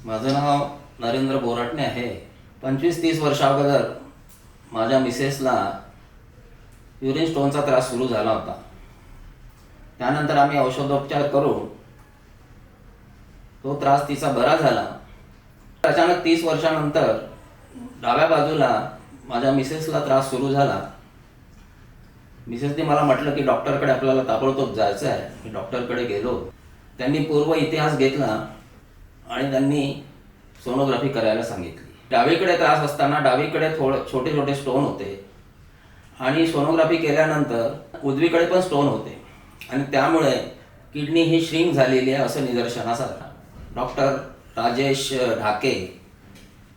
माझं नाव नरेंद्र बोराटणे आहे. 25-30 वर्षा अगोदर माझ्या मिसेसला युरिन स्टोनचा त्रास सुरू झाला होता. त्यानंतर आम्ही औषधोपचार करून तो त्रास तिचा बरा झाला. अचानक 30 वर्षानंतर डाव्या बाजूला माझ्या मिसेसला त्रास सुरू झाला. मिसेसने मला म्हटलं की डॉक्टरकडे आपल्याला ताबडतोब जायचं आहे. मी डॉक्टरकडे गेलो. त्यांनी पूर्व इतिहास घेतला आणि त्यांनी सोनोग्राफी करायला सांगितली. डावीकडे त्रास असताना डावीकडे छोटे छोटे स्टोन होते आणि सोनोग्राफी केल्यानंतर उजवीकडे पण स्टोन होते आणि त्यामुळे किडनी ही श्रिंक झालेली आहे असं निदर्शनास आलं. Doctor Rajesh Dhake,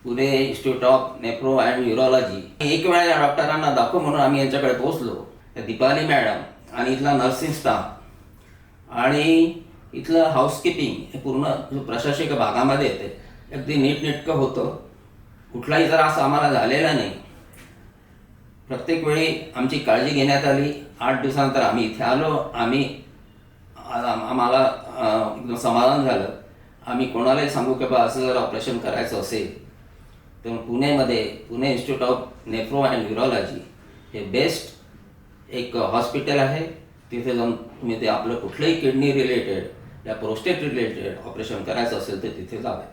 Pune Institute of Nephro and Neurology, एक वेळा या डॉक्टरांना दाखवू म्हणून आम्ही यांच्याकडे पोहोचलो. दीपाली मॅडम आणि इथला नर्सिंग स्टाफ आणि इथलं हाऊसकीपिंग हे पूर्ण जो प्रशासकीय भागामध्ये येते अगदी नीटनेटकं होतं. कुठलाही त्रास आम्हाला झालेला नाही. प्रत्येक वेळी आमची काळजी घेण्यात आली. 8 दिवसानंतर आम्ही इथे आलो. आम्हाला एकदम समाधान झालं. आम्ही कोणालाही सांगू की बा असं जर ऑपरेशन करायचं असेल तर Pune Institute of Nephro and neurology हे बेस्ट एक हॉस्पिटल आहे. तिथे जाऊन तुम्ही ते आपलं कुठलंही किडनी रिलेटेड या प्रोस्टेट रिलेटेड ऑपरेशन करायचं असेल तर तिथे जावे.